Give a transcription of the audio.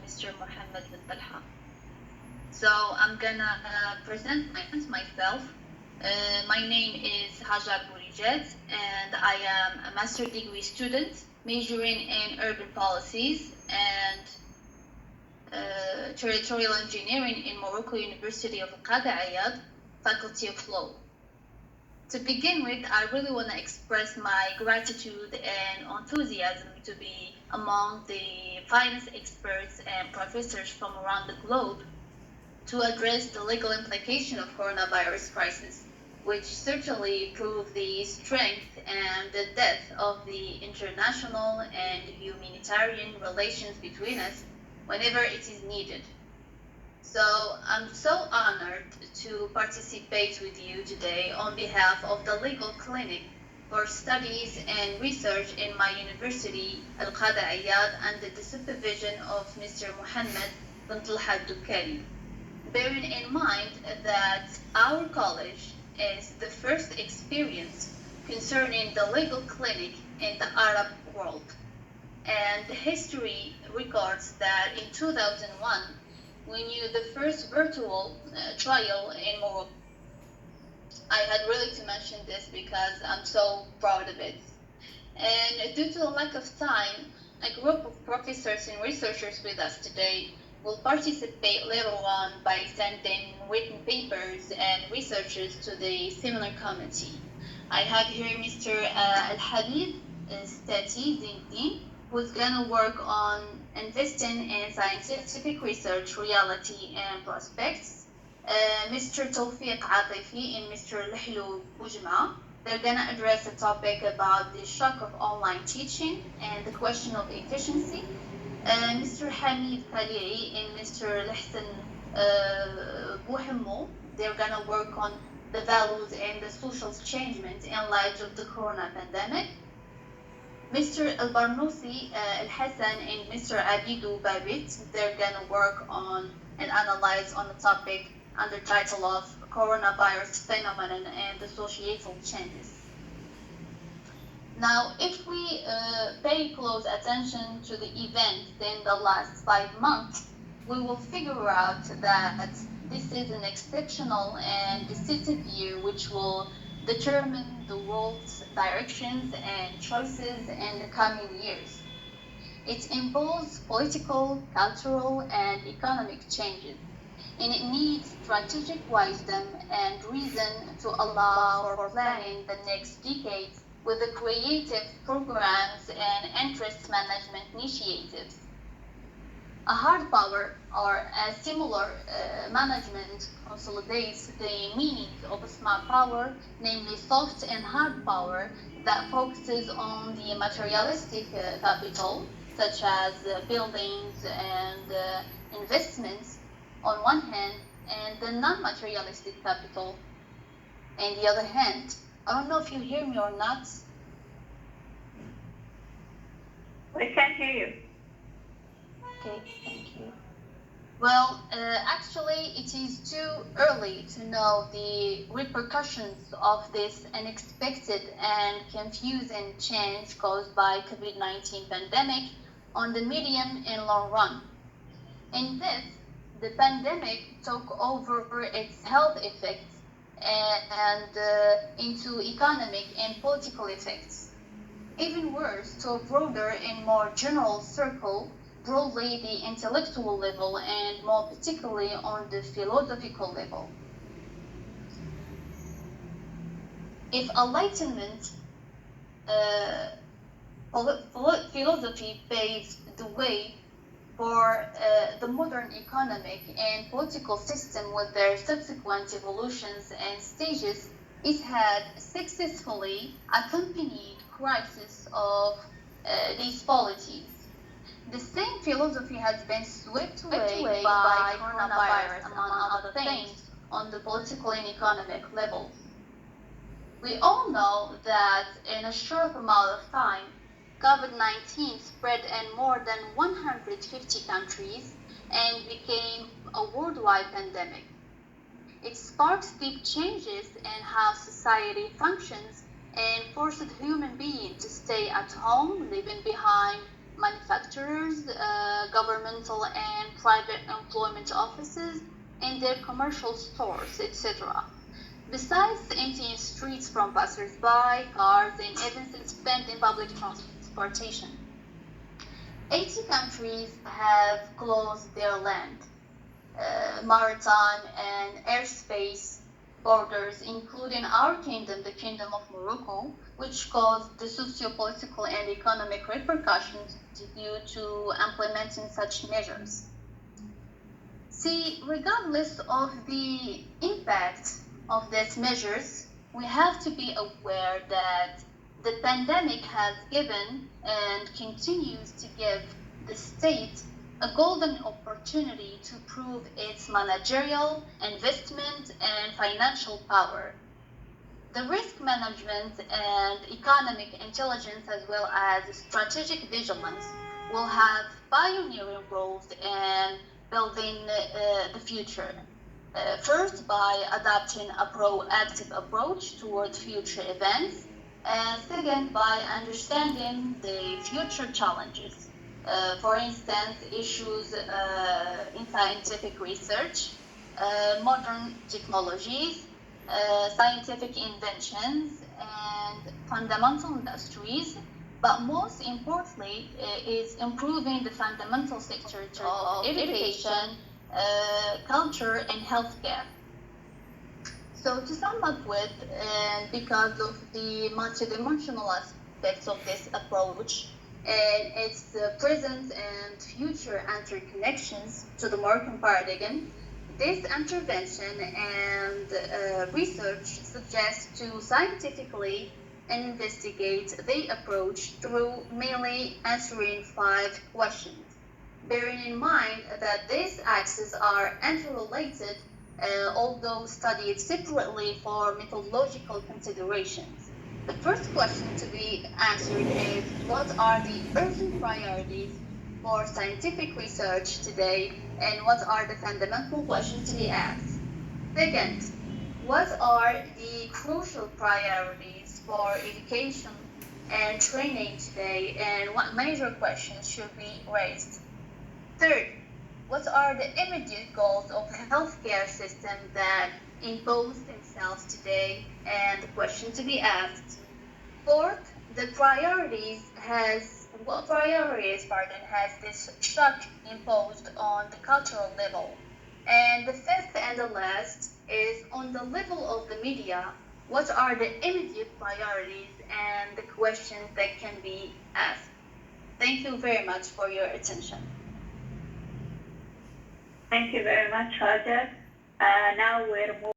Mr. Mohammed bin Talha. So I'm gonna present myself. My name is Hajar Bourijat, and I am a master's degree student majoring in urban policies and territorial engineering in Morocco University of العيادة, Faculty of Law. To begin with, I really want to express my gratitude and enthusiasm to be among the finest experts and professors from around the globe to address the legal implication of coronavirus crisis, which certainly prove the strength and the depth of the international and humanitarian relations between us whenever it is needed. So I'm so honored to participate with you today on behalf of the Legal Clinic for Studies and Research in my university, العيادة, under the supervision of Mr. Mohammed bin Talha Dukkani. Bearing in mind that our college is the first experience concerning the legal clinic in the Arab world. And the history records that in 2001, we knew the first virtual trial in Morocco. I had really to mention this because I'm so proud of it. And due to the lack of time, a group of professors and researchers with us today will participate later on by sending written papers and researches to the seminar committee. I have here Mr. Al-Habib Stati Zindin, who's gonna work on investing in scientific research, reality, and prospects. Mr. Tawfiq Atifi and Mr. Lihlu Boujma, they're gonna address a topic about the shock of online teaching and the question of efficiency. Mr. Hamid Khali'i and Mr. Lihsan Bouhemmo, they're gonna work on the values and the social changement in light of the corona pandemic. Mr. Al-Barnoussi Al-Hassan and Mr. Abidou Babit, they're gonna work on and analyze on the topic under title of coronavirus phenomenon and the societal changes. Now, if we pay close attention to the events in the last 5 months, we will figure out that this is an exceptional and decisive year which will determine the world's directions and choices in the coming years. It involves political, cultural, and economic changes, and it needs strategic wisdom and reason to allow for planning the next decades with the creative programs and interest management initiatives. A hard power or a similar management consolidates the meaning of a smart power, namely soft and hard power that focuses on the materialistic capital, such as buildings and investments on one hand, and the non-materialistic capital on the other hand. I don't know if you hear me or not. We can't hear you. Okay, thank you. Well, actually, it is too early to know the repercussions of this unexpected and confusing change caused by COVID-19 pandemic on the medium and long run. In this, the pandemic took over its health effects and into economic and political effects. Even worse, to a broader and more general circle, broadly the intellectual level and more particularly on the philosophical level. If Enlightenment philosophy paves the way for the modern economic and political system with their subsequent evolutions and stages, it had successfully accompanied crisis of these polities. The same philosophy has been swept away by coronavirus, among other things, on the political and economic levels. We all know that in a short amount of time, COVID-19 spread in more than 150 countries and became a worldwide pandemic. It sparked deep changes in how society functions and forced human beings to stay at home, leaving behind manufacturers, governmental and private employment offices, and their commercial stores, etc. Besides emptying streets from passers-by, cars, and even spent in public transportation. 80 countries have closed their land, maritime and airspace borders, including our kingdom, the Kingdom of Morocco, which caused the socio-political and economic repercussions due to implementing such measures. See, regardless of the impact of these measures, we have to be aware that the pandemic has given and continues to give the state a golden opportunity to prove its managerial, investment, and financial power. The risk management and economic intelligence, as well as strategic vigilance, will have pioneering roles in building the future. First, by adopting a proactive approach toward future events, and second, by understanding the future challenges. For instance, issues in scientific research, modern technologies, scientific inventions, and fundamental industries, but most importantly is improving the fundamental sectors of education, culture, and healthcare. So to sum up with, because of the multidimensional aspects of this approach and its present and future interconnections to the Moroccan paradigm, this intervention and research suggests to scientifically investigate the approach through mainly answering 5 questions, bearing in mind that these axes are interrelated, although studied separately for methodological considerations. The first question to be answered is, what are the urgent priorities for scientific research today, and what are the fundamental questions to be asked? Second, what are the crucial priorities for education and training today, and what major questions should be raised? Third, what are the immediate goals of the healthcare system that impose themselves today, and the question to be asked? Fourth, what priorities has this shock imposed on the cultural level? And the fifth and the last is, on the level of the media, what are the immediate priorities and the questions that can be asked? Thank you very much for your attention. Thank you very much, Hajar. Now we're moving